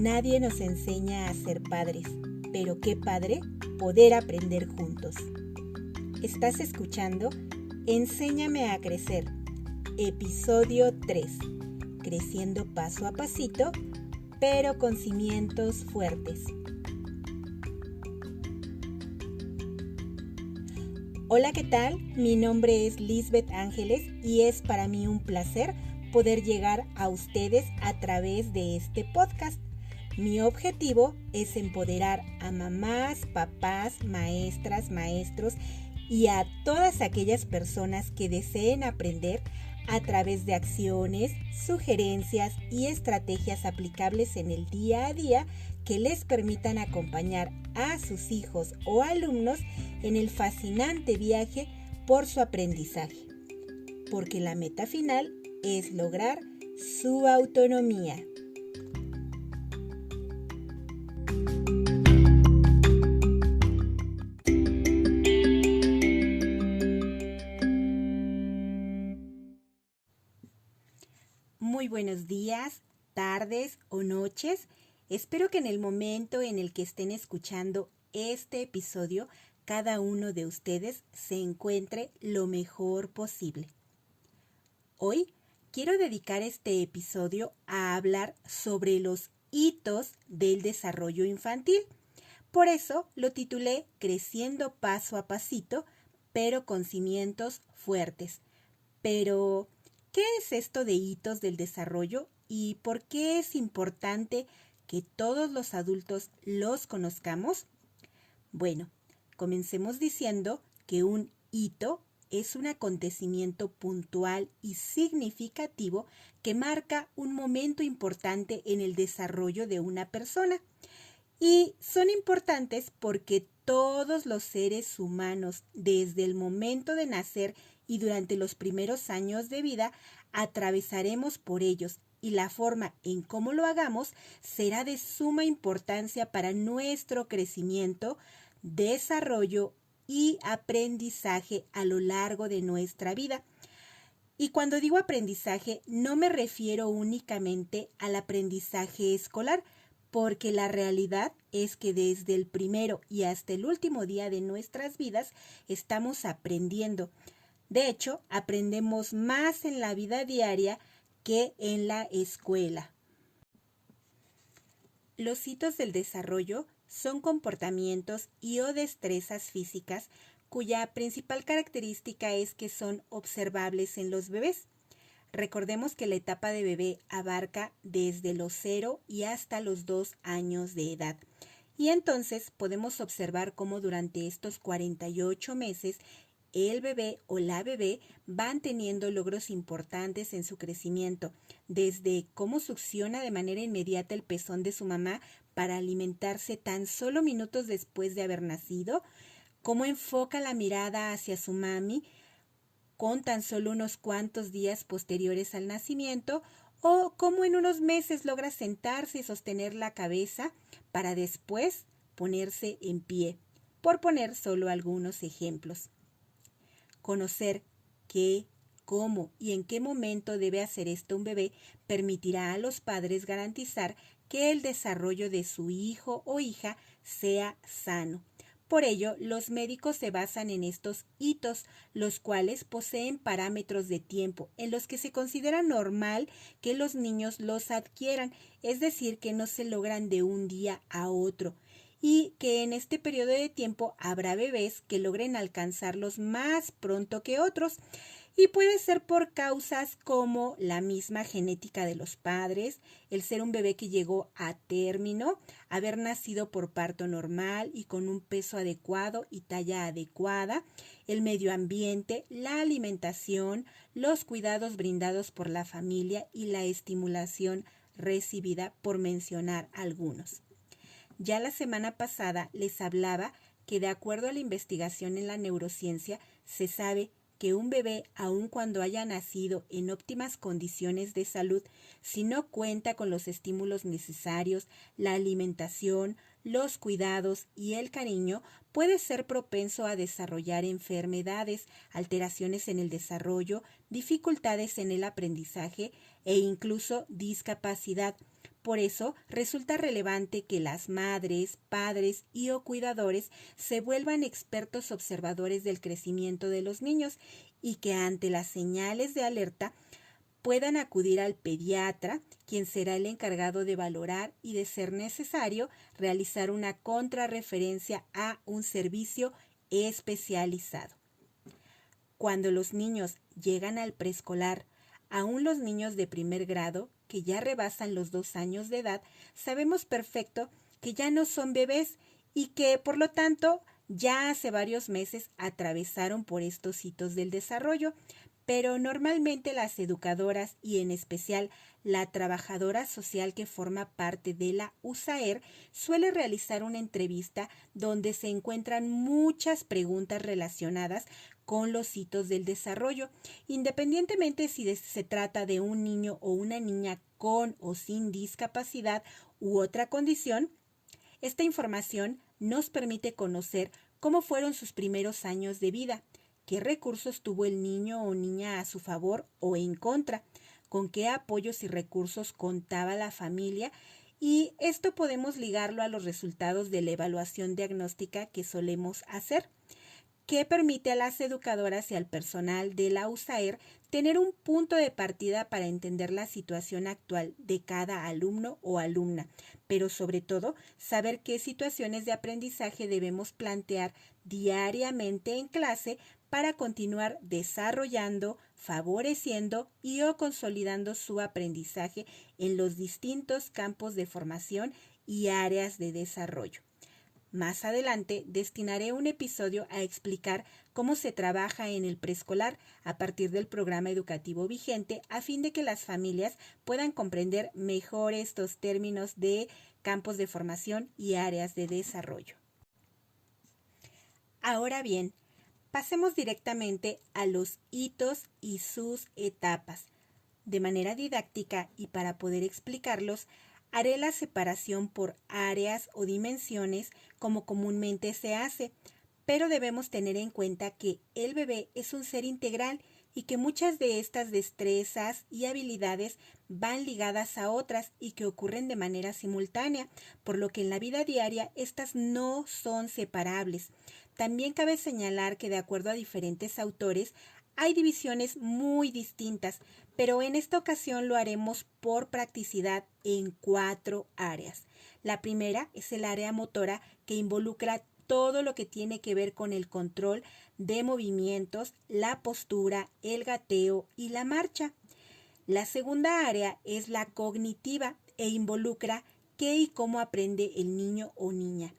Nadie nos enseña a ser padres, pero qué padre poder aprender juntos. Estás escuchando Enséñame a crecer, episodio 3, creciendo paso a pasito, pero con cimientos fuertes. Hola, ¿qué tal? Mi nombre es Lisbeth Ángeles y es para mí un placer poder llegar a ustedes a través de este podcast. Mi objetivo es empoderar a mamás, papás, maestras, maestros y a todas aquellas personas que deseen aprender a través de acciones, sugerencias y estrategias aplicables en el día a día que les permitan acompañar a sus hijos o alumnos en el fascinante viaje por su aprendizaje, porque la meta final es lograr su autonomía. Muy buenos días, tardes o noches. Espero que en el momento en el que estén escuchando este episodio, cada uno de ustedes se encuentre lo mejor posible. Hoy quiero dedicar este episodio a hablar sobre los hitos del desarrollo infantil. Por eso lo titulé Creciendo paso a pasito, pero con cimientos fuertes. Pero, ¿qué es esto de hitos del desarrollo y por qué es importante que todos los adultos los conozcamos? Bueno, comencemos diciendo que un hito es un acontecimiento puntual y significativo que marca un momento importante en el desarrollo de una persona. Y son importantes porque todos los seres humanos, desde el momento de nacer y durante los primeros años de vida, atravesaremos por ellos y la forma en cómo lo hagamos será de suma importancia para nuestro crecimiento, desarrollo y aprendizaje a lo largo de nuestra vida. Y cuando digo aprendizaje, no me refiero únicamente al aprendizaje escolar, porque la realidad es que desde el primero y hasta el último día de nuestras vidas estamos aprendiendo. De hecho, aprendemos más en la vida diaria que en la escuela. Los hitos del desarrollo son comportamientos y o destrezas físicas cuya principal característica es que son observables en los bebés. Recordemos que la etapa de bebé abarca desde los 0 y hasta los 2 años de edad. Y entonces podemos observar cómo durante estos 48 meses el bebé o la bebé van teniendo logros importantes en su crecimiento, desde cómo succiona de manera inmediata el pezón de su mamá para alimentarse tan solo minutos después de haber nacido, cómo enfoca la mirada hacia su mami con tan solo unos cuantos días posteriores al nacimiento, o cómo en unos meses logra sentarse y sostener la cabeza para después ponerse en pie, por poner solo algunos ejemplos. Conocer qué, cómo y en qué momento debe hacer esto un bebé permitirá a los padres garantizar que el desarrollo de su hijo o hija sea sano. Por ello, los médicos se basan en estos hitos, los cuales poseen parámetros de tiempo en los que se considera normal que los niños los adquieran, es decir, que no se logran de un día a otro, y que en este periodo de tiempo habrá bebés que logren alcanzarlos más pronto que otros. Y puede ser por causas como la misma genética de los padres, el ser un bebé que llegó a término, haber nacido por parto normal y con un peso adecuado y talla adecuada, el medio ambiente, la alimentación, los cuidados brindados por la familia y la estimulación recibida, por mencionar algunos. Ya la semana pasada les hablaba que de acuerdo a la investigación en la neurociencia se sabe que un bebé, aun cuando haya nacido en óptimas condiciones de salud, si no cuenta con los estímulos necesarios, la alimentación, los cuidados y el cariño, puede ser propenso a desarrollar enfermedades, alteraciones en el desarrollo, dificultades en el aprendizaje e incluso discapacidad, Por eso resulta relevante que las madres, padres y o cuidadores se vuelvan expertos observadores del crecimiento de los niños y que ante las señales de alerta puedan acudir al pediatra, quien será el encargado de valorar y, de ser necesario, realizar una contrarreferencia a un servicio especializado. Cuando los niños llegan al preescolar, aún los niños de primer grado, que ya rebasan los 2 años de edad, sabemos perfecto que ya no son bebés y que, por lo tanto, ya hace varios meses atravesaron por estos hitos del desarrollo, pero normalmente las educadoras y en especial la trabajadora social que forma parte de la USAER suele realizar una entrevista donde se encuentran muchas preguntas relacionadas con los hitos del desarrollo, independientemente si se trata de un niño o una niña con o sin discapacidad u otra condición. Esta información nos permite conocer cómo fueron sus primeros años de vida, qué recursos tuvo el niño o niña a su favor o en contra, con qué apoyos y recursos contaba la familia, y esto podemos ligarlo a los resultados de la evaluación diagnóstica que solemos hacer, que permite a las educadoras y al personal de la USAER tener un punto de partida para entender la situación actual de cada alumno o alumna, pero sobre todo saber qué situaciones de aprendizaje debemos plantear diariamente en clase para continuar desarrollando, favoreciendo y o consolidando su aprendizaje en los distintos campos de formación y áreas de desarrollo. Más adelante destinaré un episodio a explicar cómo se trabaja en el preescolar a partir del programa educativo vigente a fin de que las familias puedan comprender mejor estos términos de campos de formación y áreas de desarrollo. Ahora bien, pasemos directamente a los hitos y sus etapas. De manera didáctica y para poder explicarlos, haré la separación por áreas o dimensiones como comúnmente se hace, pero debemos tener en cuenta que el bebé es un ser integral y que muchas de estas destrezas y habilidades van ligadas a otras y que ocurren de manera simultánea, por lo que en la vida diaria estas no son separables. También cabe señalar que de acuerdo a diferentes autores, hay divisiones muy distintas, pero en esta ocasión lo haremos por practicidad en 4 áreas. La primera es el área motora, que involucra todo lo que tiene que ver con el control de movimientos, la postura, el gateo y la marcha. La segunda área es la cognitiva e involucra qué y cómo aprende el niño o niña.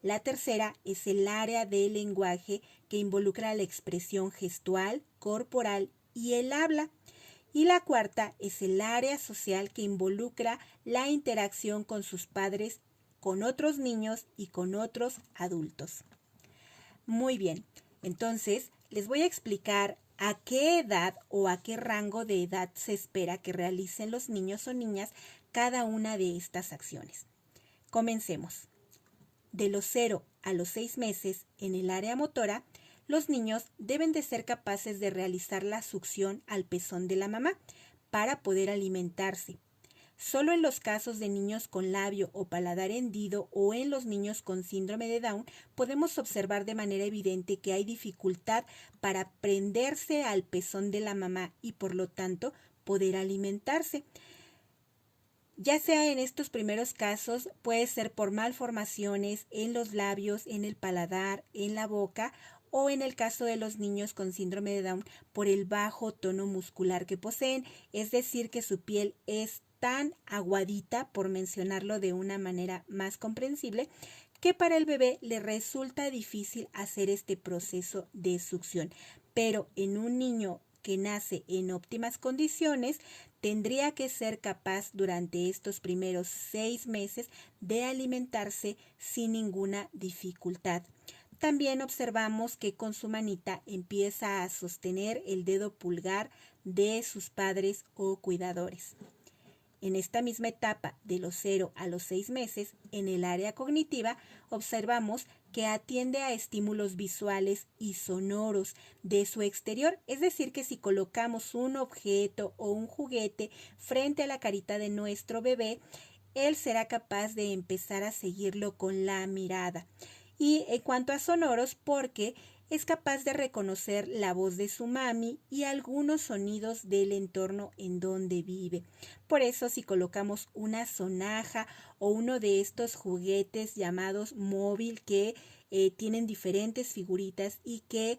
La tercera es el área del lenguaje, que involucra la expresión gestual, corporal y el habla. Y la cuarta es el área social, que involucra la interacción con sus padres, con otros niños y con otros adultos. Muy bien, entonces les voy a explicar a qué edad o a qué rango de edad se espera que realicen los niños o niñas cada una de estas acciones. Comencemos. De los 0 a los 6 meses, en el área motora, los niños deben de ser capaces de realizar la succión al pezón de la mamá para poder alimentarse. Solo en los casos de niños con labio o paladar hendido o en los niños con síndrome de Down podemos observar de manera evidente que hay dificultad para prenderse al pezón de la mamá y por lo tanto poder alimentarse. Ya sea en estos primeros casos, puede ser por malformaciones en los labios, en el paladar, en la boca, o en el caso de los niños con síndrome de Down, por el bajo tono muscular que poseen, es decir, que su piel es tan aguadita, por mencionarlo de una manera más comprensible, que para el bebé le resulta difícil hacer este proceso de succión. Pero en un niño que nace en óptimas condiciones, tendría que ser capaz durante estos primeros 6 meses de alimentarse sin ninguna dificultad. También observamos que con su manita empieza a sostener el dedo pulgar de sus padres o cuidadores. En esta misma etapa, de los 0 a los 6 meses, en el área cognitiva, observamos que atiende a estímulos visuales y sonoros de su exterior, es decir, que si colocamos un objeto o un juguete frente a la carita de nuestro bebé, él será capaz de empezar a seguirlo con la mirada. Y en cuanto a sonoros, porque es capaz de reconocer la voz de su mami y algunos sonidos del entorno en donde vive. Por eso, si colocamos una sonaja o uno de estos juguetes llamados móvil que tienen diferentes figuritas y que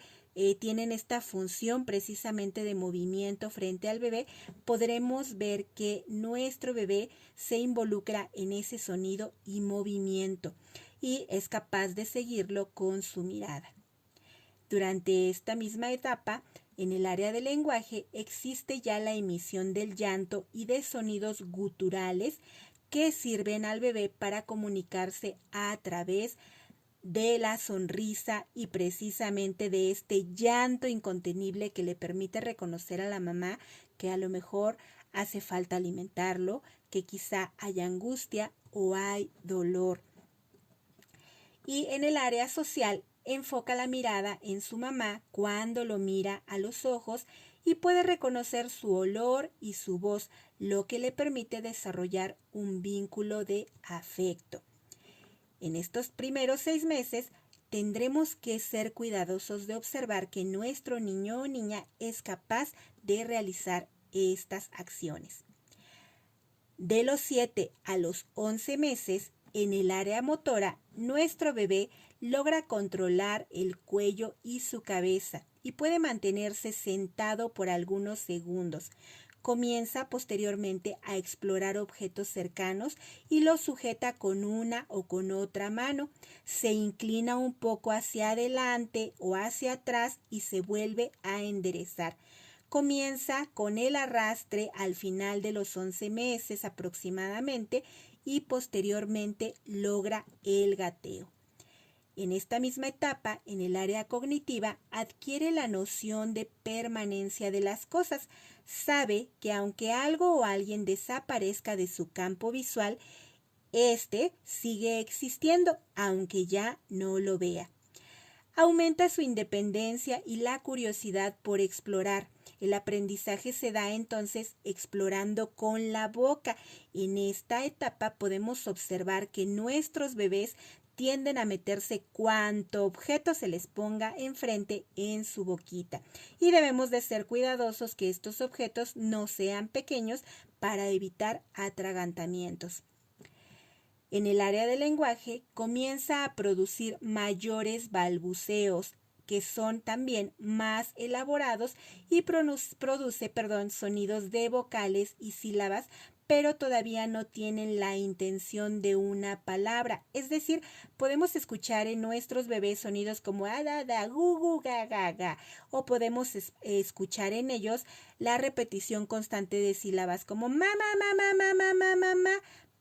tienen esta función precisamente de movimiento frente al bebé, podremos ver que nuestro bebé se involucra en ese sonido y movimiento y es capaz de seguirlo con su mirada. Durante esta misma etapa, en el área del lenguaje existe ya la emisión del llanto y de sonidos guturales que sirven al bebé para comunicarse a través de la sonrisa y precisamente de este llanto incontenible que le permite reconocer a la mamá que a lo mejor hace falta alimentarlo, que quizá haya angustia o hay dolor. Y en el área social enfoca la mirada en su mamá cuando lo mira a los ojos y puede reconocer su olor y su voz, lo que le permite desarrollar un vínculo de afecto. En estos primeros 6 meses tendremos que ser cuidadosos de observar que nuestro niño o niña es capaz de realizar estas acciones. De los 7 a los 11 meses, en el área motora, nuestro bebé logra controlar el cuello y su cabeza y puede mantenerse sentado por algunos segundos. Comienza posteriormente a explorar objetos cercanos y los sujeta con una o con otra mano. Se inclina un poco hacia adelante o hacia atrás y se vuelve a enderezar. Comienza con el arrastre al final de los 11 meses aproximadamente y posteriormente logra el gateo. En esta misma etapa, en el área cognitiva, adquiere la noción de permanencia de las cosas. Sabe que aunque algo o alguien desaparezca de su campo visual, este sigue existiendo, aunque ya no lo vea. Aumenta su independencia y la curiosidad por explorar. El aprendizaje se da entonces explorando con la boca. En esta etapa podemos observar que nuestros bebés tienden a meterse cuanto objeto se les ponga enfrente en su boquita. Y debemos de ser cuidadosos que estos objetos no sean pequeños para evitar atragantamientos. En el área del lenguaje comienza a producir mayores balbuceos que son también más elaborados y produce sonidos de vocales y sílabas, pero todavía no tienen la intención de una palabra. Es decir, podemos escuchar en nuestros bebés sonidos como da, da, gu, gu, ga, ga, ga, o podemos escuchar en ellos la repetición constante de sílabas como mamá, mamá, mamá, mamá, mamá,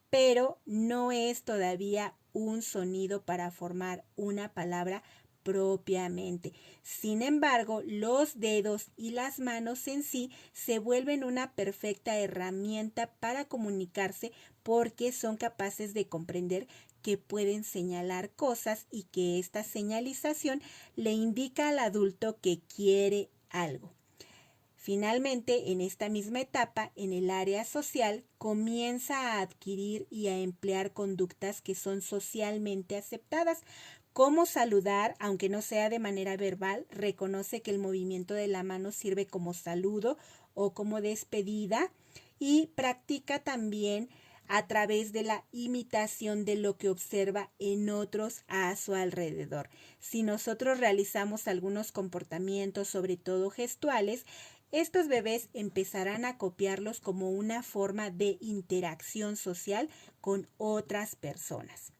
pero no es todavía un sonido para formar una palabra propiamente. Sin embargo, los dedos y las manos en sí se vuelven una perfecta herramienta para comunicarse porque son capaces de comprender que pueden señalar cosas y que esta señalización le indica al adulto que quiere algo. Finalmente, en esta misma etapa, en el área social, comienza a adquirir y a emplear conductas que son socialmente aceptadas, como saludar, aunque no sea de manera verbal. Reconoce que el movimiento de la mano sirve como saludo o como despedida y practica también a través de la imitación de lo que observa en otros a su alrededor. Si nosotros realizamos algunos comportamientos, sobre todo gestuales, estos bebés empezarán a copiarlos como una forma de interacción social con otras personas.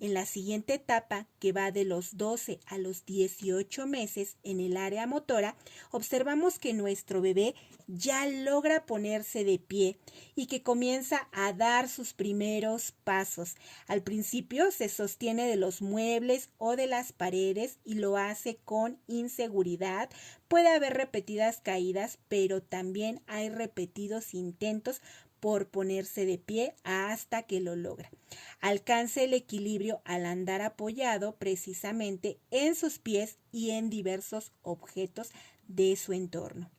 En la siguiente etapa, que va de los 12 a los 18 meses en el área motora, observamos que nuestro bebé ya logra ponerse de pie y que comienza a dar sus primeros pasos. Al principio se sostiene de los muebles o de las paredes y lo hace con inseguridad. Puede haber repetidas caídas, pero también hay repetidos intentos por ponerse de pie hasta que lo logra. Alcanza el equilibrio al andar apoyado precisamente en sus pies y en diversos objetos de su entorno.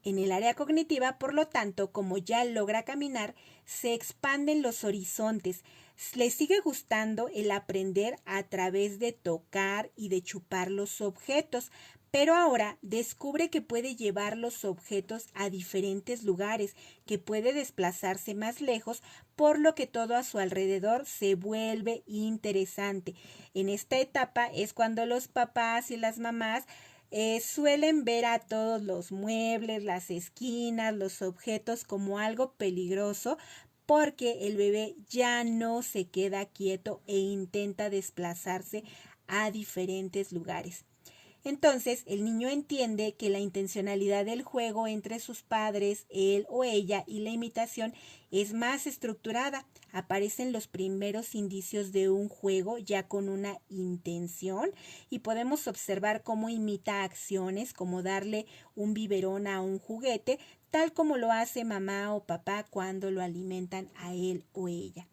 En el área cognitiva, por lo tanto, como ya logra caminar, se expanden los horizontes. Le sigue gustando el aprender a través de tocar y de chupar los objetos, pero ahora descubre que puede llevar los objetos a diferentes lugares, que puede desplazarse más lejos, por lo que todo a su alrededor se vuelve interesante. En esta etapa es cuando los papás y las mamás suelen ver a todos los muebles, las esquinas, los objetos como algo peligroso, porque el bebé ya no se queda quieto e intenta desplazarse a diferentes lugares. Entonces, el niño entiende que la intencionalidad del juego entre sus padres, él o ella, y la imitación es más estructurada. Aparecen los primeros indicios de un juego ya con una intención y podemos observar cómo imita acciones como darle un biberón a un juguete, tal como lo hace mamá o papá cuando lo alimentan a él o ella.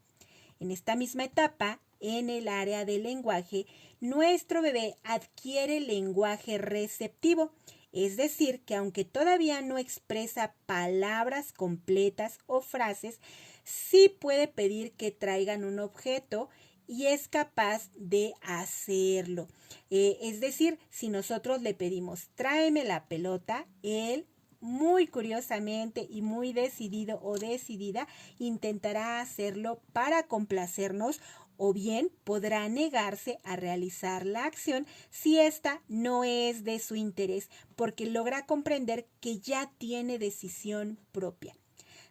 En esta misma etapa, en el área del lenguaje, nuestro bebé adquiere lenguaje receptivo, es decir, que aunque todavía no expresa palabras completas o frases, sí puede pedir que traigan un objeto y es capaz de hacerlo. Es decir, si nosotros le pedimos tráeme la pelota, él muy curiosamente y muy decidido o decidida intentará hacerlo para complacernos, o bien podrá negarse a realizar la acción si ésta no es de su interés, porque logra comprender que ya tiene decisión propia.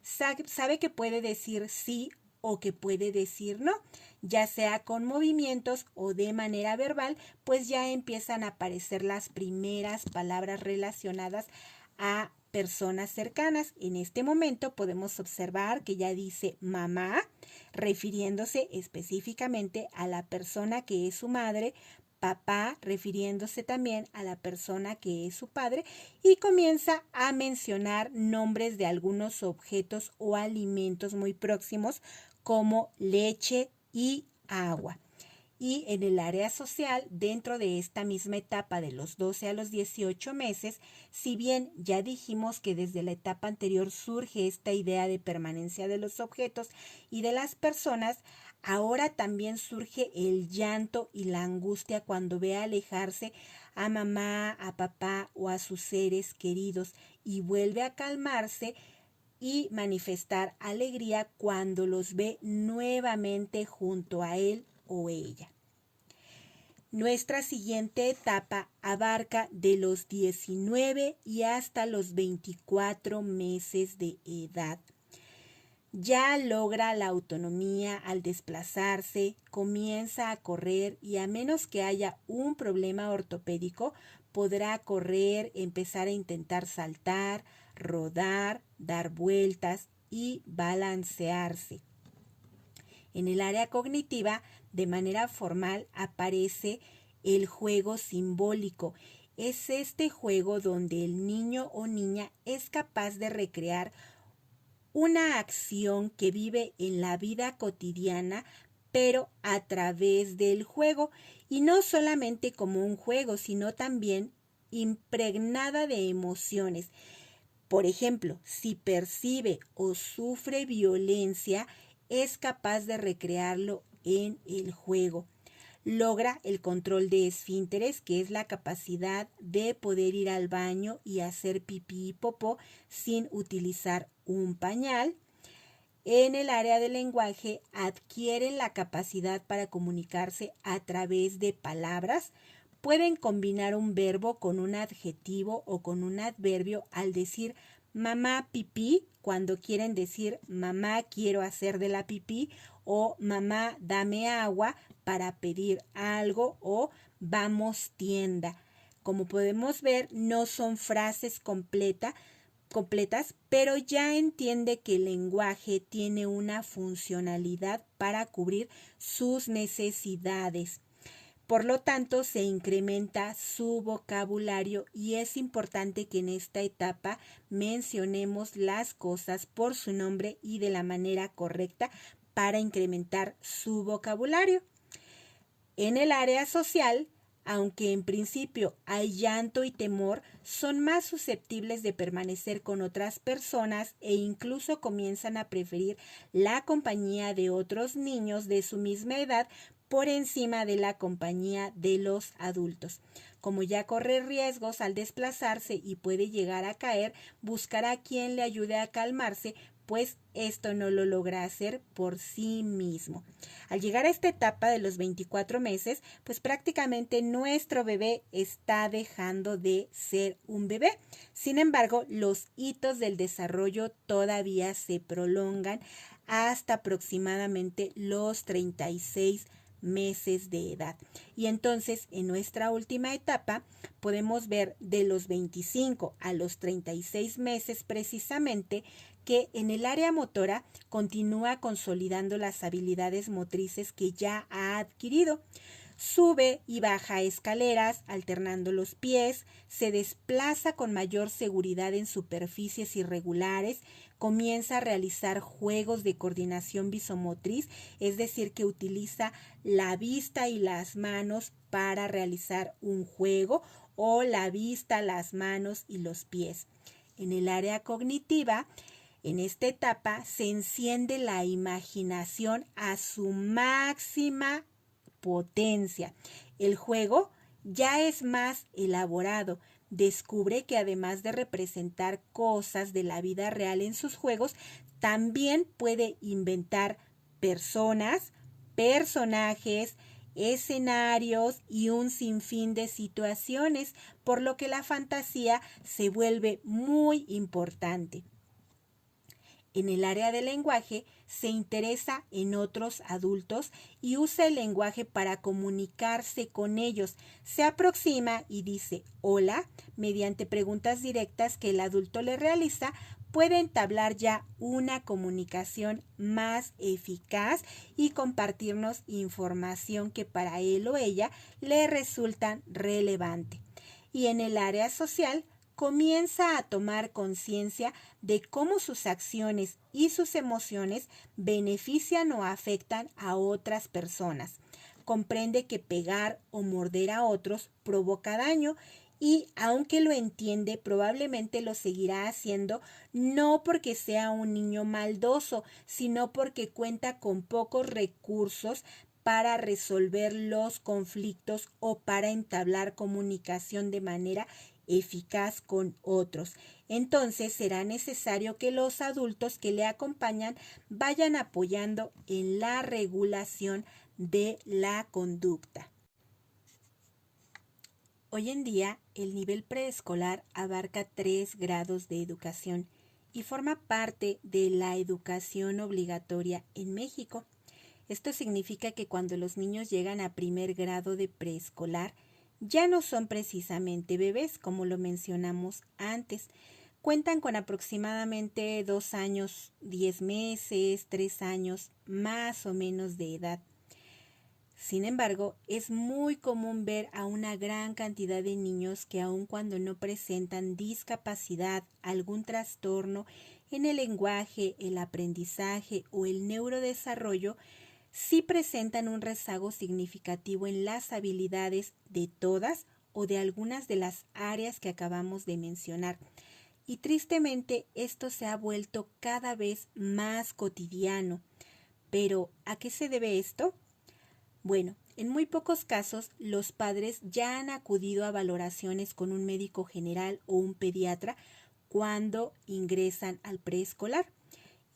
Sabe que puede decir sí o que puede decir no, ya sea con movimientos o de manera verbal, pues ya empiezan a aparecer las primeras palabras relacionadas a personas cercanas. En este momento podemos observar que ya dice mamá, refiriéndose específicamente a la persona que es su madre, papá, refiriéndose también a la persona que es su padre, y comienza a mencionar nombres de algunos objetos o alimentos muy próximos como leche y agua. Y en el área social, dentro de esta misma etapa de los 12 a los 18 meses, si bien ya dijimos que desde la etapa anterior surge esta idea de permanencia de los objetos y de las personas, ahora también surge el llanto y la angustia cuando ve alejarse a mamá, a papá o a sus seres queridos, y vuelve a calmarse y manifestar alegría cuando los ve nuevamente junto a él o ella. Nuestra siguiente etapa abarca de los 19 y hasta los 24 meses de edad. Ya logra la autonomía al desplazarse, comienza a correr y a menos que haya un problema ortopédico, podrá correr, empezar a intentar saltar, rodar, dar vueltas y balancearse. En el área cognitiva, de manera formal, aparece el juego simbólico. Es este juego donde el niño o niña es capaz de recrear una acción que vive en la vida cotidiana, pero a través del juego, y no solamente como un juego, sino también impregnada de emociones. Por ejemplo, si percibe o sufre violencia, es capaz de recrearlo en el juego. Logra el control de esfínteres, que es la capacidad de poder ir al baño y hacer pipí y popó sin utilizar un pañal. En el área del lenguaje adquieren la capacidad para comunicarse a través de palabras. Pueden combinar un verbo con un adjetivo o con un adverbio al decir mamá pipí, cuando quieren decir mamá quiero hacer de la pipí, o mamá dame agua para pedir algo, o vamos tienda. Como podemos ver, no son frases completas, pero ya entiende que el lenguaje tiene una funcionalidad para cubrir sus necesidades. Por lo tanto, se incrementa su vocabulario y es importante que en esta etapa mencionemos las cosas por su nombre y de la manera correcta para incrementar su vocabulario. En el área social aunque en principio hay llanto y temor, son más susceptibles de permanecer con otras personas e incluso comienzan a preferir la compañía de otros niños de su misma edad por encima de la compañía de los adultos. Como ya corre riesgos al desplazarse y puede llegar a caer, buscará a quien le ayude a calmarse, pues esto no lo logra hacer por sí mismo. Al llegar a esta etapa de los 24 meses, pues prácticamente nuestro bebé está dejando de ser un bebé. Sin embargo, los hitos del desarrollo todavía se prolongan hasta aproximadamente los 36 meses de edad. Y entonces en nuestra última etapa podemos ver de los 25 a los 36 meses precisamente que en el área motora continúa consolidando las habilidades motrices que ya ha adquirido. Sube y baja escaleras alternando los pies, se desplaza con mayor seguridad en superficies irregulares, comienza a realizar juegos de coordinación visomotriz, es decir, que utiliza la vista y las manos para realizar un juego, o la vista, las manos y los pies. En el área cognitiva, en esta etapa se enciende la imaginación a su máxima potencia. El juego ya es más elaborado. Descubre que además de representar cosas de la vida real en sus juegos, también puede inventar personas, personajes, escenarios y un sinfín de situaciones, por lo que la fantasía se vuelve muy importante. En el área del lenguaje se interesa en otros adultos y usa el lenguaje para comunicarse con ellos. Se aproxima y dice hola mediante preguntas directas que el adulto le realiza. Puede entablar ya una comunicación más eficaz y compartirnos información que para él o ella le resulta relevante. Y en el área social comienza a tomar conciencia de cómo sus acciones y sus emociones benefician o afectan a otras personas. Comprende que pegar o morder a otros provoca daño y, aunque lo entiende, probablemente lo seguirá haciendo, no porque sea un niño maldoso, sino porque cuenta con pocos recursos para resolver los conflictos o para entablar comunicación de manera eficaz con otros. Entonces será necesario que los adultos que le acompañan vayan apoyando en la regulación de la conducta. Hoy en día, el nivel preescolar abarca 3 grados de educación y forma parte de la educación obligatoria en México. Esto significa que cuando los niños llegan a primer grado de preescolar, ya no son precisamente bebés, como lo mencionamos antes. Cuentan con aproximadamente 2 años, 10 meses, 3 años más o menos de edad. Sin embargo, es muy común ver a una gran cantidad de niños que aun cuando no presentan discapacidad, algún trastorno en el lenguaje, el aprendizaje o el neurodesarrollo, sí presentan un rezago significativo en las habilidades de todas o de algunas de las áreas que acabamos de mencionar. Y tristemente esto se ha vuelto cada vez más cotidiano. ¿Pero a qué se debe esto? Bueno, en muy pocos casos los padres ya han acudido a valoraciones con un médico general o un pediatra cuando ingresan al preescolar.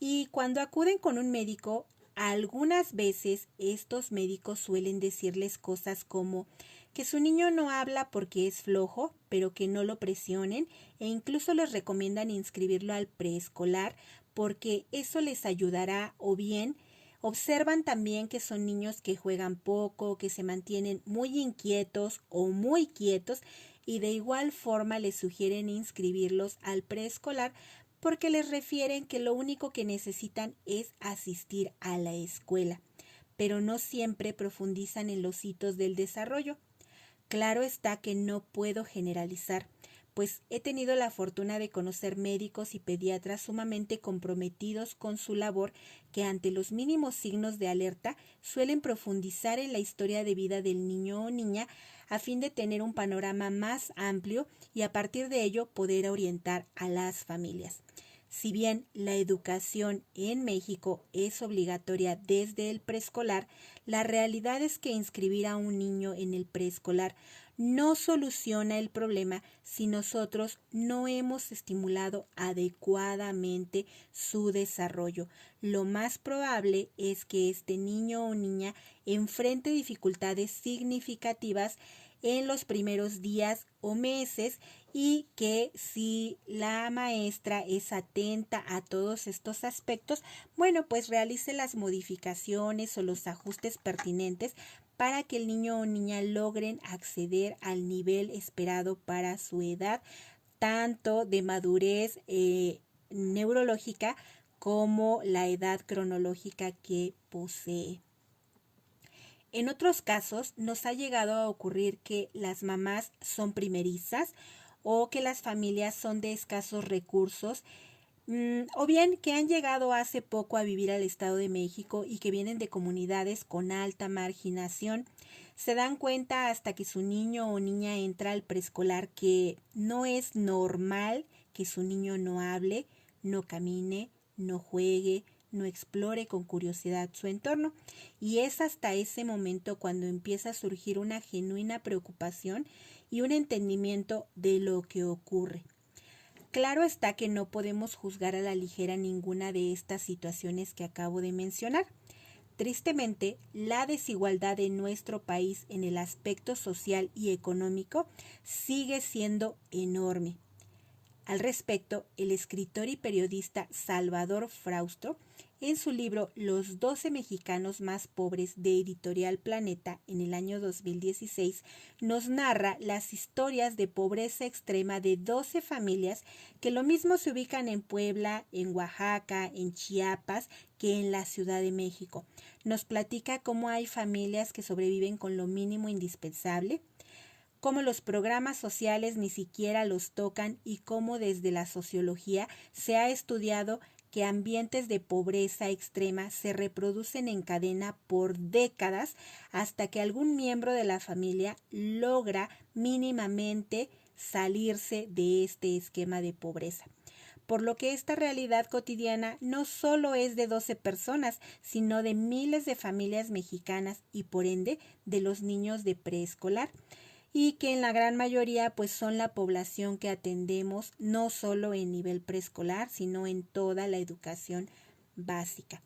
Y cuando acuden con un médico, algunas veces estos médicos suelen decirles cosas como que su niño no habla porque es flojo, pero que no lo presionen, e incluso les recomiendan inscribirlo al preescolar porque eso les ayudará. O bien observan también que son niños que juegan poco, que se mantienen muy inquietos o muy quietos, y de igual forma les sugieren inscribirlos al preescolar porque les refieren que lo único que necesitan es asistir a la escuela, pero no siempre profundizan en los hitos del desarrollo. Claro está que no puedo generalizar, pues he tenido la fortuna de conocer médicos y pediatras sumamente comprometidos con su labor que ante los mínimos signos de alerta suelen profundizar en la historia de vida del niño o niña a fin de tener un panorama más amplio y a partir de ello poder orientar a las familias. Si bien la educación en México es obligatoria desde el preescolar, la realidad es que inscribir a un niño en el preescolar no soluciona el problema si nosotros no hemos estimulado adecuadamente su desarrollo. Lo más probable es que este niño o niña enfrente dificultades significativas en los primeros días o meses y que si la maestra es atenta a todos estos aspectos, bueno, pues realice las modificaciones o los ajustes pertinentes para que el niño o niña logren acceder al nivel esperado para su edad, tanto de madurez neurológica como la edad cronológica que posee. En otros casos nos ha llegado a ocurrir que las mamás son primerizas o que las familias son de escasos recursos o bien que han llegado hace poco a vivir al Estado de México y que vienen de comunidades con alta marginación. Se dan cuenta hasta que su niño o niña entra al preescolar que no es normal que su niño no hable, no camine, no juegue, no explore con curiosidad su entorno. Y es hasta ese momento cuando empieza a surgir una genuina preocupación y un entendimiento de lo que ocurre. Claro está que no podemos juzgar a la ligera ninguna de estas situaciones que acabo de mencionar. Tristemente, la desigualdad en nuestro país en el aspecto social y económico sigue siendo enorme. Al respecto, el escritor y periodista Salvador Frausto, en su libro Los 12 mexicanos más pobres de Editorial Planeta en el año 2016, nos narra las historias de pobreza extrema de 12 familias que lo mismo se ubican en Puebla, en Oaxaca, en Chiapas, que en la Ciudad de México. Nos platica cómo hay familias que sobreviven con lo mínimo indispensable, cómo los programas sociales ni siquiera los tocan y cómo desde la sociología se ha estudiado que ambientes de pobreza extrema se reproducen en cadena por décadas hasta que algún miembro de la familia logra mínimamente salirse de este esquema de pobreza. Por lo que esta realidad cotidiana no solo es de 12 personas, sino de miles de familias mexicanas y por ende de los niños de preescolar, y que en la gran mayoría pues son la población que atendemos no solo en nivel preescolar, sino en toda la educación básica.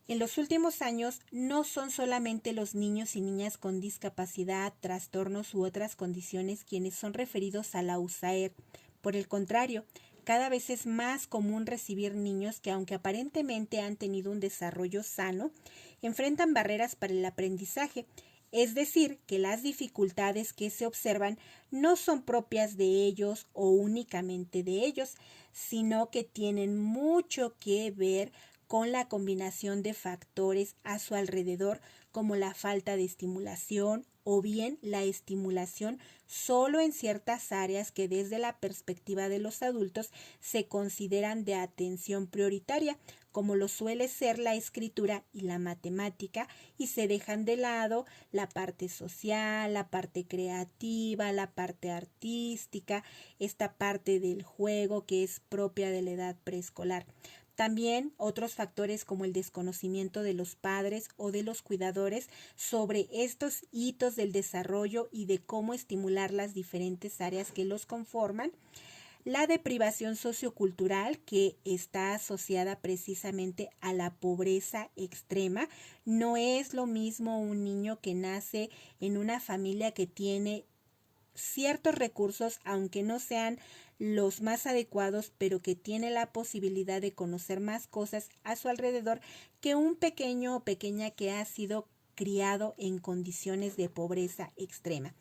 En los últimos años no son solamente los niños y niñas con discapacidad, trastornos u otras condiciones quienes son referidos a la USAER. Por el contrario, cada vez es más común recibir niños que, aunque aparentemente han tenido un desarrollo sano, enfrentan barreras para el aprendizaje. Es decir, que las dificultades que se observan no son propias de ellos o únicamente de ellos, sino que tienen mucho que ver con la combinación de factores a su alrededor, como la falta de estimulación o bien la estimulación solo en ciertas áreas que desde la perspectiva de los adultos se consideran de atención prioritaria, como lo suele ser la escritura y la matemática, y se dejan de lado la parte social, la parte creativa, la parte artística, esta parte del juego que es propia de la edad preescolar. También otros factores como el desconocimiento de los padres o de los cuidadores sobre estos hitos del desarrollo y de cómo estimular las diferentes áreas que los conforman. La deprivación sociocultural, que está asociada precisamente a la pobreza extrema. No es lo mismo un niño que nace en una familia que tiene ciertos recursos, aunque no sean los más adecuados, pero que tiene la posibilidad de conocer más cosas a su alrededor, que un pequeño o pequeña que ha sido criado en condiciones de pobreza extrema.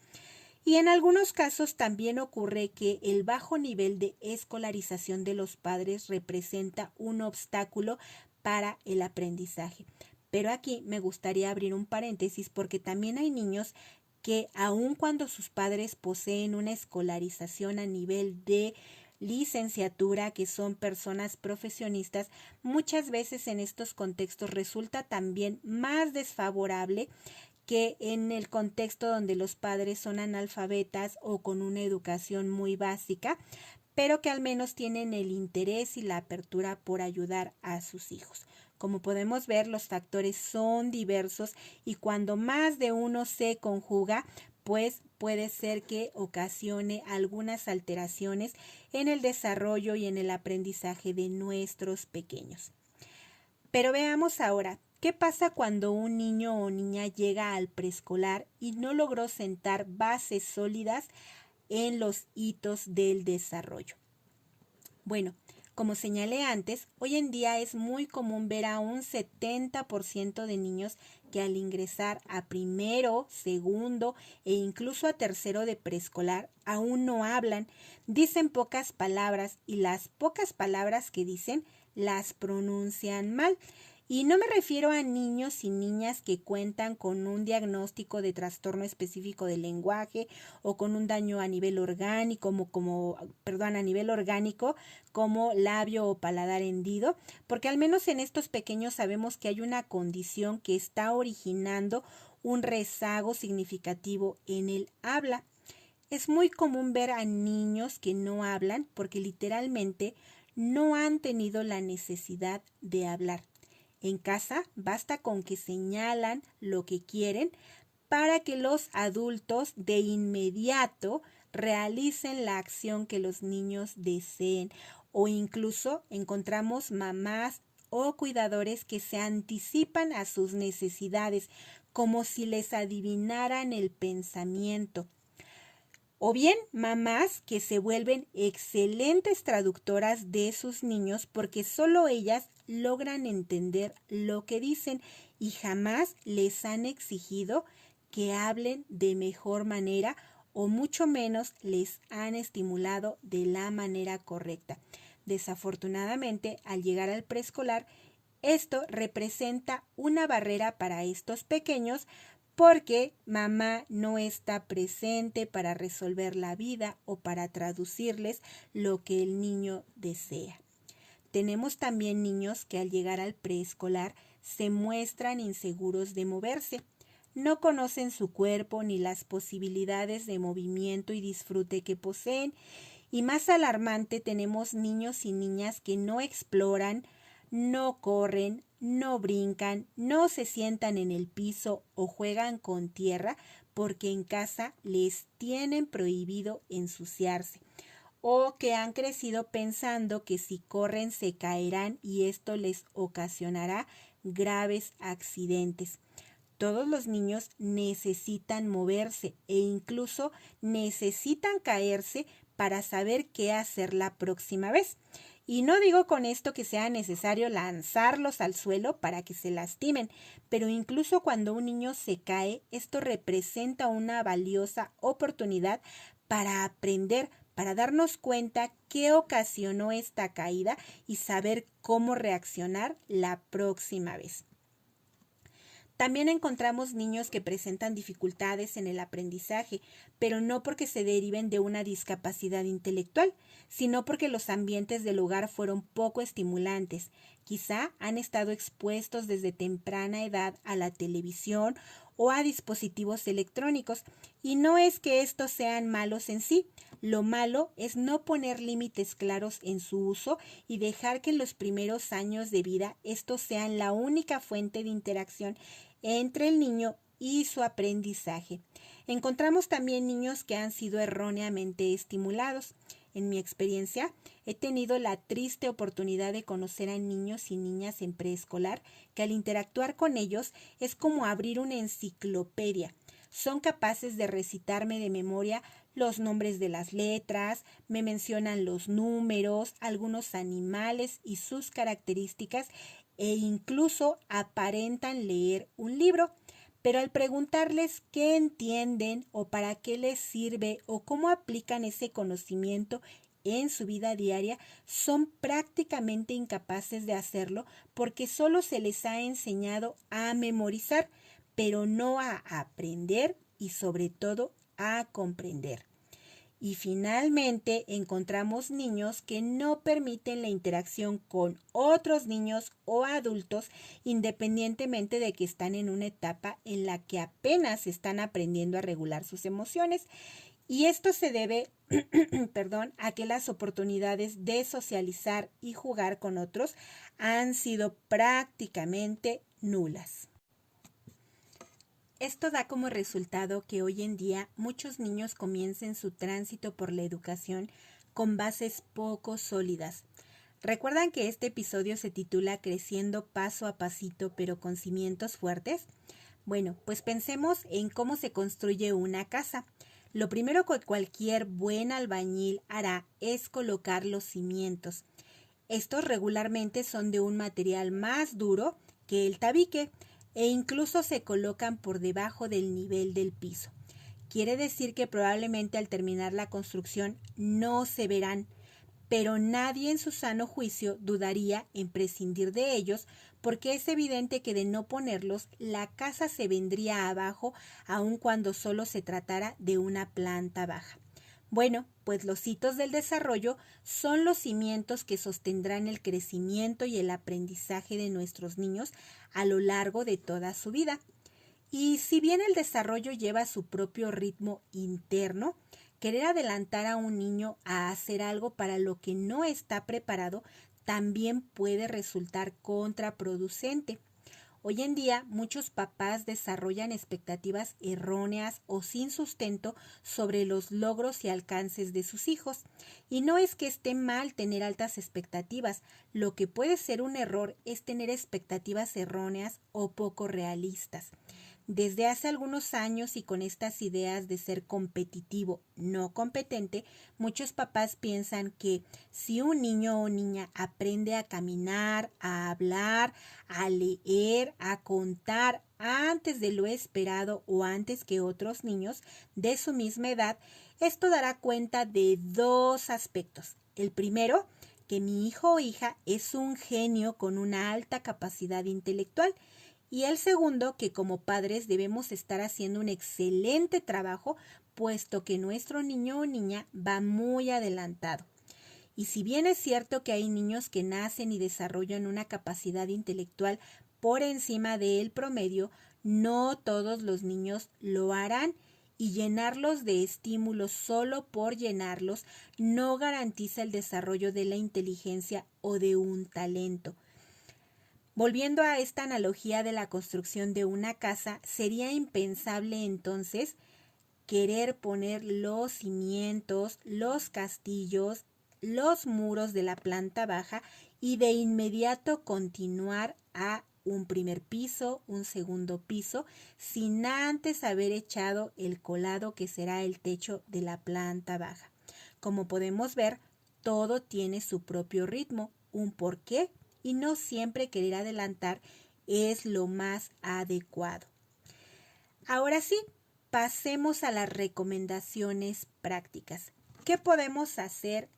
Y en algunos casos también ocurre que el bajo nivel de escolarización de los padres representa un obstáculo para el aprendizaje. Pero aquí me gustaría abrir un paréntesis porque también hay niños que aun cuando sus padres poseen una escolarización a nivel de licenciatura, que son personas profesionistas, muchas veces en estos contextos resulta también más desfavorable que en el contexto donde los padres son analfabetas o con una educación muy básica, pero que al menos tienen el interés y la apertura por ayudar a sus hijos. Como podemos ver, los factores son diversos y cuando más de uno se conjuga, pues puede ser que ocasione algunas alteraciones en el desarrollo y en el aprendizaje de nuestros pequeños. Pero veamos ahora, ¿qué pasa cuando un niño o niña llega al preescolar y no logró sentar bases sólidas en los hitos del desarrollo? Bueno, como señalé antes, hoy en día es muy común ver a un 70% de niños que al ingresar a primero, segundo e incluso a tercero de preescolar aún no hablan, dicen pocas palabras y las pocas palabras que dicen las pronuncian mal. Y no me refiero a niños y niñas que cuentan con un diagnóstico de trastorno específico del lenguaje o con un daño a nivel orgánico, a nivel orgánico como labio o paladar hendido, porque al menos en estos pequeños sabemos que hay una condición que está originando un rezago significativo en el habla. Es muy común ver a niños que no hablan porque literalmente no han tenido la necesidad de hablar. En casa basta con que señalan lo que quieren para que los adultos de inmediato realicen la acción que los niños deseen, o incluso encontramos mamás o cuidadores que se anticipan a sus necesidades como si les adivinaran el pensamiento. O bien mamás que se vuelven excelentes traductoras de sus niños porque solo ellas logran entender lo que dicen y jamás les han exigido que hablen de mejor manera o mucho menos les han estimulado de la manera correcta. Desafortunadamente, al llegar al preescolar, esto representa una barrera para estos pequeños porque mamá no está presente para resolver la vida o para traducirles lo que el niño desea. Tenemos también niños que al llegar al preescolar se muestran inseguros de moverse. No conocen su cuerpo ni las posibilidades de movimiento y disfrute que poseen. Y más alarmante, tenemos niños y niñas que no exploran, no corren, no brincan, no se sientan en el piso o juegan con tierra porque en casa les tienen prohibido ensuciarse, o que han crecido pensando que si corren se caerán y esto les ocasionará graves accidentes. Todos los niños necesitan moverse e incluso necesitan caerse para saber qué hacer la próxima vez. Y no digo con esto que sea necesario lanzarlos al suelo para que se lastimen, pero incluso cuando un niño se cae, esto representa una valiosa oportunidad para aprender, para darnos cuenta qué ocasionó esta caída y saber cómo reaccionar la próxima vez. También encontramos niños que presentan dificultades en el aprendizaje, pero no porque se deriven de una discapacidad intelectual, sino porque los ambientes del hogar fueron poco estimulantes. Quizá han estado expuestos desde temprana edad a la televisión o a dispositivos electrónicos, y no es que estos sean malos en sí. Lo malo es no poner límites claros en su uso y dejar que en los primeros años de vida estos sean la única fuente de interacción entre el niño y su aprendizaje. Encontramos también niños que han sido erróneamente estimulados. En mi experiencia, he tenido la triste oportunidad de conocer a niños y niñas en preescolar que al interactuar con ellos es como abrir una enciclopedia. Son capaces de recitarme de memoria los nombres de las letras, me mencionan los números, algunos animales y sus características e incluso aparentan leer un libro. Pero al preguntarles qué entienden o para qué les sirve o cómo aplican ese conocimiento en su vida diaria, son prácticamente incapaces de hacerlo porque solo se les ha enseñado a memorizar, pero no a aprender y sobre todo a comprender. Y finalmente encontramos niños que no permiten la interacción con otros niños o adultos independientemente de que están en una etapa en la que apenas están aprendiendo a regular sus emociones. Y esto se debe a que las oportunidades de socializar y jugar con otros han sido prácticamente nulas. Esto da como resultado que hoy en día muchos niños comiencen su tránsito por la educación con bases poco sólidas. ¿Recuerdan que este episodio se titula Creciendo paso a pasito pero con cimientos fuertes? Bueno, pues pensemos en cómo se construye una casa. Lo primero que cualquier buen albañil hará es colocar los cimientos. Estos regularmente son de un material más duro que el tabique e incluso se colocan por debajo del nivel del piso. Quiere decir que probablemente al terminar la construcción no se verán, pero nadie en su sano juicio dudaría en prescindir de ellos porque es evidente que de no ponerlos la casa se vendría abajo aun cuando solo se tratara de una planta baja. Bueno, pues los hitos del desarrollo son los cimientos que sostendrán el crecimiento y el aprendizaje de nuestros niños a lo largo de toda su vida. Y si bien el desarrollo lleva su propio ritmo interno, querer adelantar a un niño a hacer algo para lo que no está preparado también puede resultar contraproducente. Hoy en día, muchos papás desarrollan expectativas erróneas o sin sustento sobre los logros y alcances de sus hijos. Y no es que esté mal tener altas expectativas, lo que puede ser un error es tener expectativas erróneas o poco realistas. Desde hace algunos años y con estas ideas de ser competitivo, no competente, muchos papás piensan que si un niño o niña aprende a caminar, a hablar, a leer, a contar antes de lo esperado o antes que otros niños de su misma edad, esto dará cuenta de dos aspectos. El primero, que mi hijo o hija es un genio con una alta capacidad intelectual. Y el segundo, que como padres debemos estar haciendo un excelente trabajo, puesto que nuestro niño o niña va muy adelantado. Y si bien es cierto que hay niños que nacen y desarrollan una capacidad intelectual por encima del promedio, no todos los niños lo harán y llenarlos de estímulos solo por llenarlos no garantiza el desarrollo de la inteligencia o de un talento. Volviendo a esta analogía de la construcción de una casa, sería impensable entonces querer poner los cimientos, los castillos, los muros de la planta baja y de inmediato continuar a un primer piso, un segundo piso, sin antes haber echado el colado que será el techo de la planta baja. Como podemos ver, todo tiene su propio ritmo, un porqué, y no siempre querer adelantar es lo más adecuado. Ahora sí, pasemos a las recomendaciones prácticas. ¿Qué podemos hacer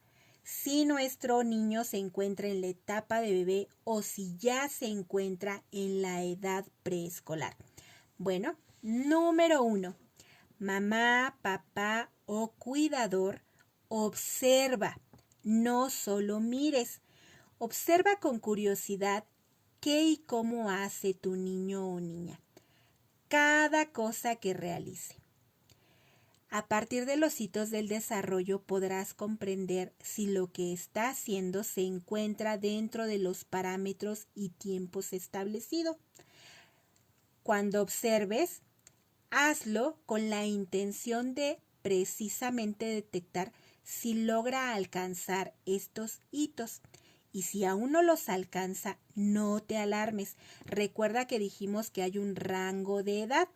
si nuestro niño se encuentra en la etapa de bebé o si ya se encuentra en la edad preescolar? Bueno, número 1. Mamá, papá o cuidador, observa, no solo mires. Observa con curiosidad qué y cómo hace tu niño o niña, cada cosa que realice. A partir de los hitos del desarrollo podrás comprender si lo que está haciendo se encuentra dentro de los parámetros y tiempos establecidos. Cuando observes, hazlo con la intención de precisamente detectar si logra alcanzar estos hitos. Y si aún no los alcanza, no te alarmes. Recuerda que dijimos que hay un rango de edad,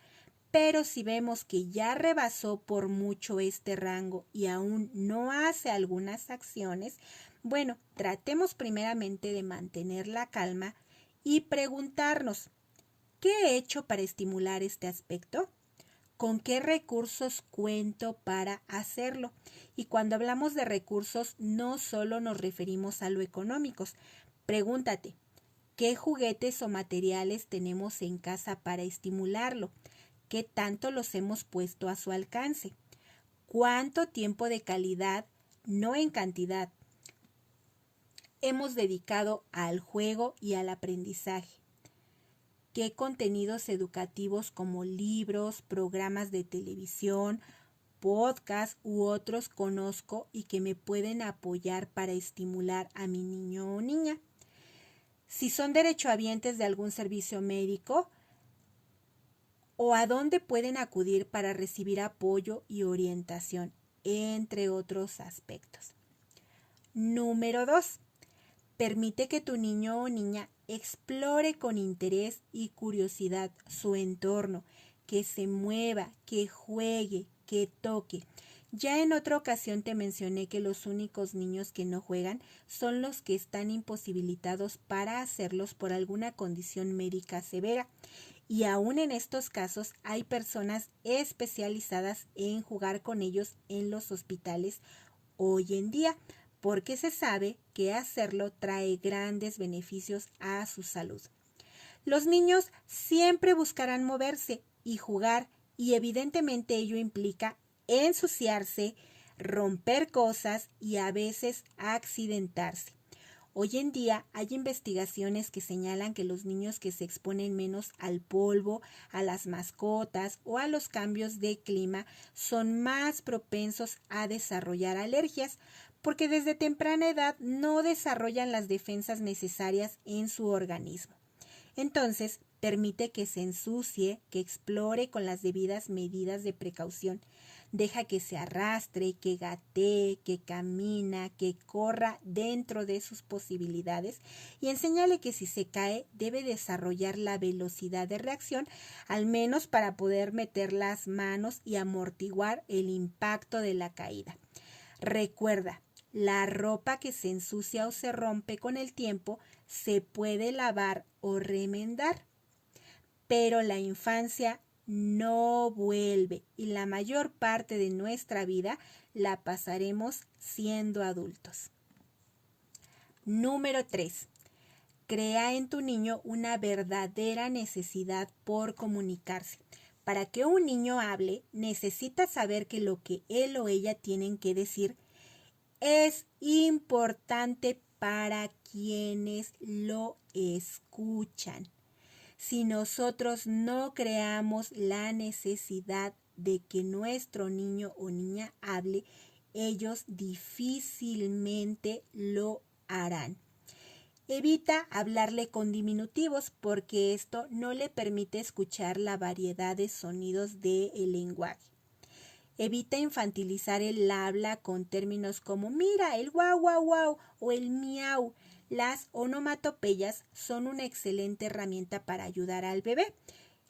pero si vemos que ya rebasó por mucho este rango y aún no hace algunas acciones, bueno, tratemos primeramente de mantener la calma y preguntarnos, ¿qué he hecho para estimular este aspecto? ¿Con qué recursos cuento para hacerlo? Y cuando hablamos de recursos, no solo nos referimos a lo económicos. Pregúntate, ¿qué juguetes o materiales tenemos en casa para estimularlo? ¿Qué tanto los hemos puesto a su alcance? ¿Cuánto tiempo de calidad, no en cantidad, hemos dedicado al juego y al aprendizaje? ¿Qué contenidos educativos como libros, programas de televisión, podcasts u otros conozco y que me pueden apoyar para estimular a mi niño o niña? Si son derechohabientes de algún servicio médico, o a dónde pueden acudir para recibir apoyo y orientación, entre otros aspectos. Número 2. Permite que tu niño o niña explore con interés y curiosidad su entorno, que se mueva, que juegue, que toque. Ya en otra ocasión te mencioné que los únicos niños que no juegan son los que están imposibilitados para hacerlos por alguna condición médica severa. Y aún en estos casos hay personas especializadas en jugar con ellos en los hospitales hoy en día, porque se sabe que hacerlo trae grandes beneficios a su salud. Los niños siempre buscarán moverse y jugar, y evidentemente ello implica ensuciarse, romper cosas y a veces accidentarse. Hoy en día hay investigaciones que señalan que los niños que se exponen menos al polvo, a las mascotas o a los cambios de clima son más propensos a desarrollar alergias, porque desde temprana edad no desarrollan las defensas necesarias en su organismo. Entonces, permite que se ensucie, que explore con las debidas medidas de precaución. Deja que se arrastre, que gatee, que camina, que corra dentro de sus posibilidades y enséñale que si se cae debe desarrollar la velocidad de reacción, al menos para poder meter las manos y amortiguar el impacto de la caída. Recuerda, la ropa que se ensucia o se rompe con el tiempo se puede lavar o remendar, pero la infancia no vuelve y la mayor parte de nuestra vida la pasaremos siendo adultos. Número 3. Crea en tu niño una verdadera necesidad por comunicarse. Para que un niño hable, necesita saber que lo que él o ella tienen que decir es importante para quienes lo escuchan. Si nosotros no creamos la necesidad de que nuestro niño o niña hable, ellos difícilmente lo harán. Evita hablarle con diminutivos porque esto no le permite escuchar la variedad de sonidos del lenguaje. Evita infantilizar el habla con términos como mira, el guau guau guau o el miau. Las onomatopeyas son una excelente herramienta para ayudar al bebé.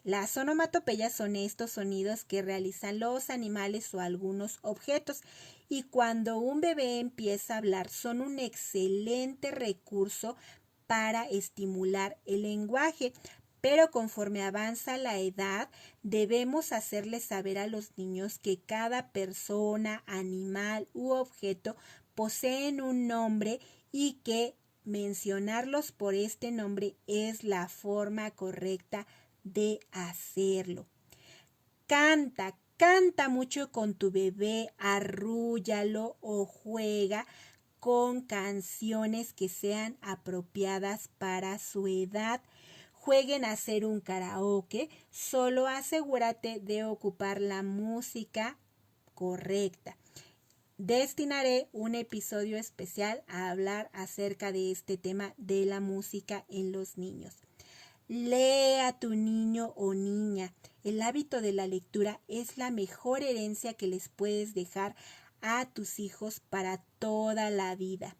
Las onomatopeyas son estos sonidos que realizan los animales o algunos objetos, y cuando un bebé empieza a hablar son un excelente recurso para estimular el lenguaje. Pero conforme avanza la edad, debemos hacerles saber a los niños que cada persona, animal u objeto poseen un nombre y que mencionarlos por este nombre es la forma correcta de hacerlo. Canta mucho con tu bebé, arrúllalo o juega con canciones que sean apropiadas para su edad. Jueguen a hacer un karaoke, solo asegúrate de ocupar la música correcta. Destinaré un episodio especial a hablar acerca de este tema de la música en los niños. Lee a tu niño o niña. El hábito de la lectura es la mejor herencia que les puedes dejar a tus hijos para toda la vida.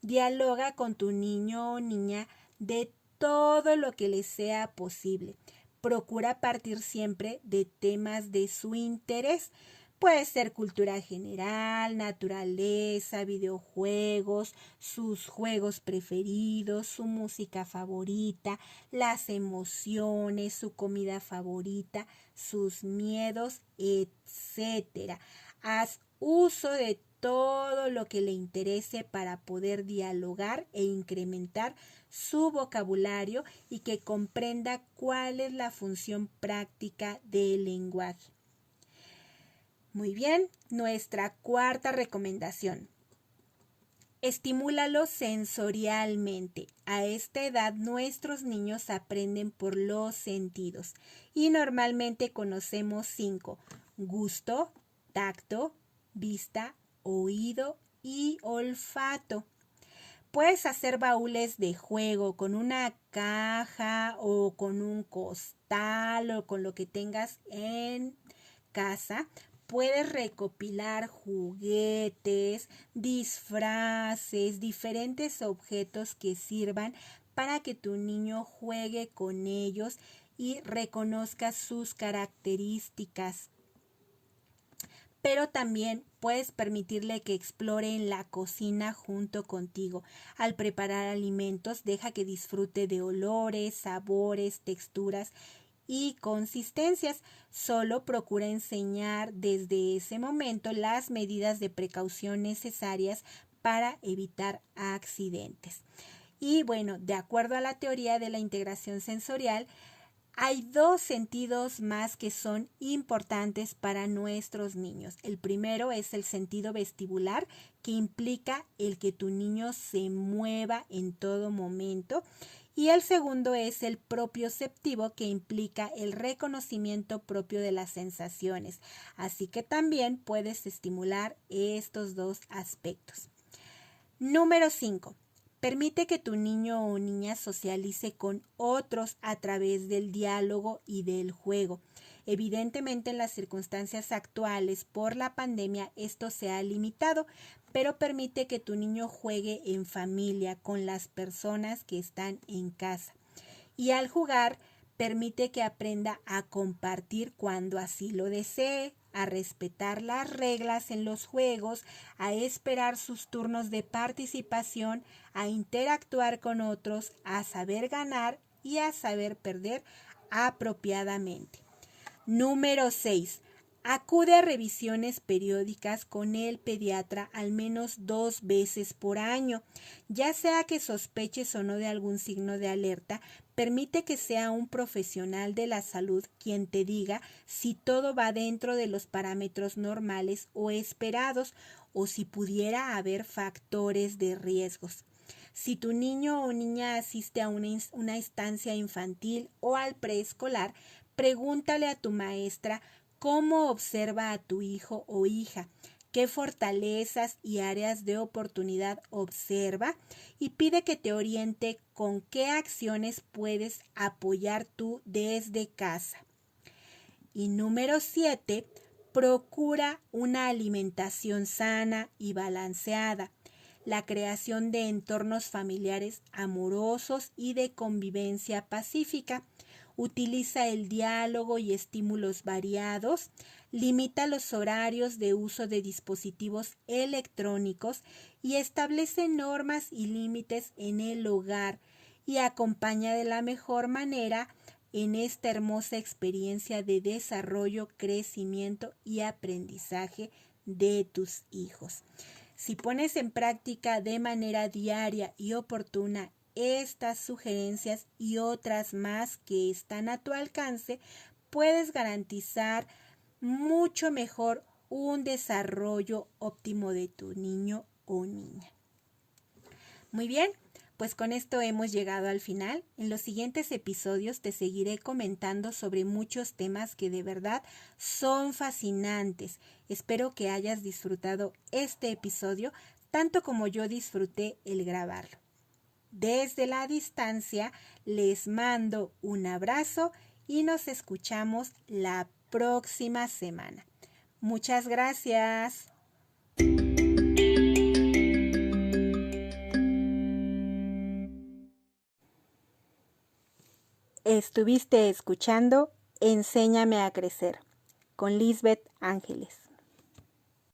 Dialoga con tu niño o niña de todo lo que les sea posible. Procura partir siempre de temas de su interés. Puede ser cultura general, naturaleza, videojuegos, sus juegos preferidos, su música favorita, las emociones, su comida favorita, sus miedos, etc. Haz uso de todo lo que le interese para poder dialogar e incrementar su vocabulario y que comprenda cuál es la función práctica del lenguaje. Muy bien, nuestra cuarta recomendación. Estimúlalo sensorialmente. A esta edad nuestros niños aprenden por los sentidos y normalmente conocemos 5: gusto, tacto, vista, oído y olfato. Puedes hacer baúles de juego con una caja o con un costal o con lo que tengas en casa. Puedes recopilar juguetes, disfraces, diferentes objetos que sirvan para que tu niño juegue con ellos y reconozca sus características. Pero también puedes permitirle que explore en la cocina junto contigo. Al preparar alimentos, deja que disfrute de olores, sabores, texturas y consistencias. Solo procura enseñar desde ese momento las medidas de precaución necesarias para evitar accidentes. Y bueno, de acuerdo a la teoría de la integración sensorial, hay 2 sentidos más que son importantes para nuestros niños. El primero es el sentido vestibular, que implica el que tu niño se mueva en todo momento. Y el segundo es el propioceptivo, que implica el reconocimiento propio de las sensaciones. Así que también puedes estimular estos 2 aspectos. Número 5. Permite que tu niño o niña socialice con otros a través del diálogo y del juego. Evidentemente, en las circunstancias actuales por la pandemia esto se ha limitado, pero permite que tu niño juegue en familia con las personas que están en casa. Y al jugar, permite que aprenda a compartir cuando así lo desee, a respetar las reglas en los juegos, a esperar sus turnos de participación, a interactuar con otros, a saber ganar y a saber perder apropiadamente. Número 6. Acude a revisiones periódicas con el pediatra al menos 2 veces por año. Ya sea que sospeches o no de algún signo de alerta, permite que sea un profesional de la salud quien te diga si todo va dentro de los parámetros normales o esperados o si pudiera haber factores de riesgos. Si tu niño o niña asiste a una estancia infantil o al preescolar, pregúntale a tu maestra cómo observa a tu hijo o hija, qué fortalezas y áreas de oportunidad observa y pide que te oriente con qué acciones puedes apoyar tú desde casa. Y número 7, procura una alimentación sana y balanceada. La creación de entornos familiares amorosos y de convivencia pacífica. Utiliza el diálogo y estímulos variados. Limita los horarios de uso de dispositivos electrónicos y establece normas y límites en el hogar y acompaña de la mejor manera en esta hermosa experiencia de desarrollo, crecimiento y aprendizaje de tus hijos. Si pones en práctica de manera diaria y oportuna estas sugerencias y otras más que están a tu alcance, puedes garantizar mucho mejor un desarrollo óptimo de tu niño o niña. Muy bien, pues con esto hemos llegado al final. En los siguientes episodios te seguiré comentando sobre muchos temas que de verdad son fascinantes. Espero que hayas disfrutado este episodio tanto como yo disfruté el grabarlo. Desde la distancia les mando un abrazo y nos escuchamos la próxima semana. Muchas gracias. Estuviste escuchando Enséñame a crecer con Lisbeth Ángeles.